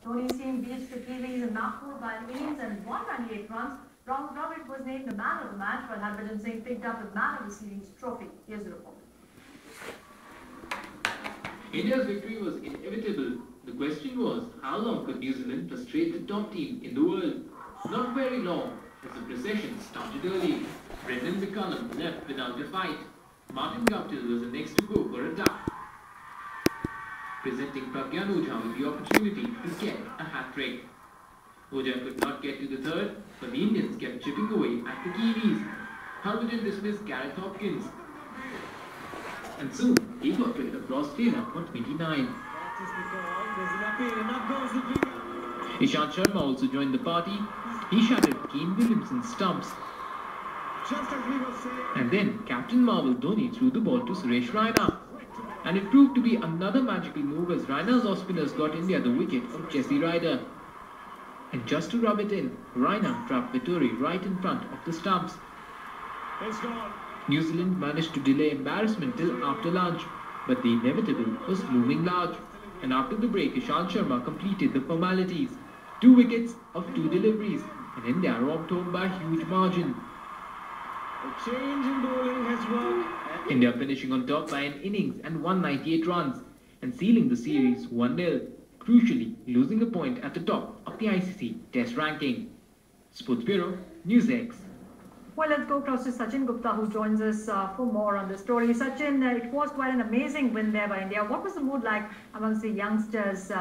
Dhoni seemed beached the Kiwis in Nagpur by innings and 198 runs. Rahul Dravid was named the man of the match, while Harbhajan Singh picked up the man of the series trophy. Here's the report. India's victory was inevitable. The question was, how long could New Zealand frustrate the top team in the world? Not very long, as the procession started early. Brendan McCullum left without a fight. Martin Guptill was the next to go for a duck, presenting Pragyan Ojha with the opportunity to get a hat-trick. Ojha could not get to the third, but the Indians kept chipping away at the Kiwis. Harbhajan dismissed Gareth Hopkins, and soon he got rid of Ross Taylor on 29. Ishant Sharma also joined the party. He shattered Kane Williamson's stumps. And then Captain Marvel Dhoni threw the ball to Suresh Raina. And it proved to be another magical move as Raina's off-spinners got India the wicket of Jesse Ryder. And just to rub it in, Raina trapped Vettori right in front of the stumps. New Zealand managed to delay embarrassment till after lunch, but the inevitable was looming large. And after the break, Ishant Sharma completed the formalities. 2 wickets of 2 deliveries, and India romped home by a huge margin. A change in bowling has worked. India finishing on top by an innings and 198 runs, and sealing the series 1-0, crucially losing a point at the top of the ICC Test ranking. Sports Bureau, NewsX. Well, let's go across to Sachin Gupta, who joins us for more on the story. Sachin, it was quite an amazing win there by India. What was the mood like amongst the youngsters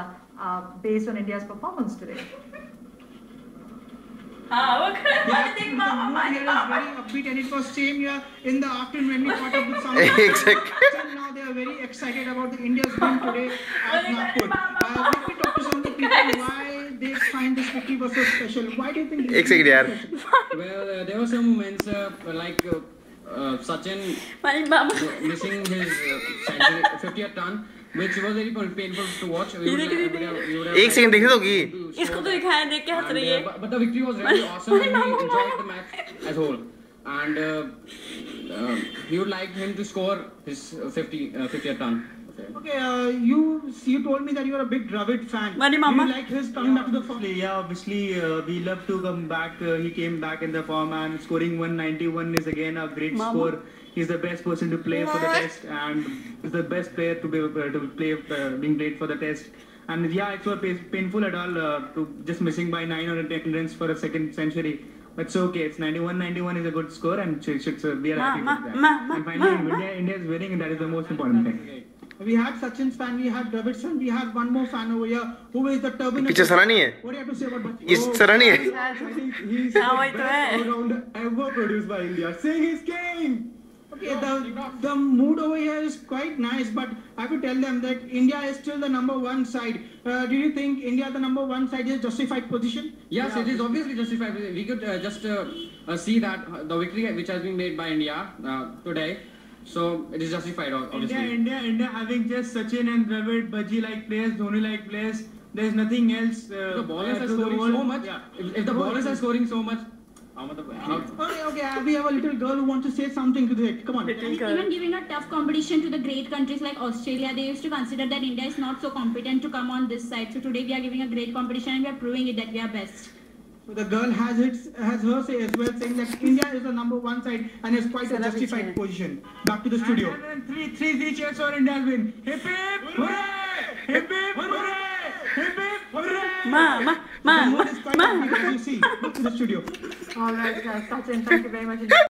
based on India's performance today? The mood here is very upbeat, and it was same here in the afternoon when we caught up with some. Exactly. Till now they are very excited about the India's win today at Nagpur. Let me talk to some of the people why they find this victory was so special. Why do you think this Exactly, was yaar. special? Well, there were some moments like Sachin missing his 50th run, which was very painful to watch. We would have एक second देखने दोगी? इसको तो दिखाया देख के हंस रही है. But the victory was really awesome and we enjoyed the match as whole. And we would like him to score his 50th run. Okay, you told me that you are a big Dravid fan. Mani Do Mama. you like his coming back to the form? Yeah, obviously we love to come back. He came back in the form and scoring 191 is again a great score. He's the best person to play for the test and is the best player to play being played for the test. And yeah, it's not painful at all to just missing by 9 or 10 runs for a second century. But it's okay. It's 91 is a good score and we are happy with that. And finally, India is winning and that is the most important thing. We had Sachin's fan, we had Dravid's fan, we have one more fan over here who is the turban. पीछे सरा नहीं है? What do you have to say about Bachchan? इस सरा नहीं है? I think he's the हाँ, वही तो best है. all-rounder ever produced by India. Sing his game! Okay, the mood over here is quite nice, but I have to tell them that India is still the number 1 side. Do you think India, the number 1 side, is justified position? Yes, it is obviously justified. We could just see that the victory which has been made by India today. So it is justified, obviously. India having just Sachin and Dravid, Bhaji-like players, Dhoni-like players. There is nothing else. The bowlers are scoring so much. Yeah. If the bowlers are scoring so much, Okay, we have a little girl who wants to say something to it. Come on. Even giving a tough competition to the great countries like Australia, they used to consider that India is not so competent to come on this side. So today we are giving a great competition and we are proving it that we are best. So the girl has her say as well, saying that India is the number 1 side and is quite a justified position. Back to the studio. And three cheers for India's win. Hip hip hooray! Hip hip hooray! Hip hip hooray! The mood is quite happy, as you see. Back to the studio. All right, Sachin, thank you very much.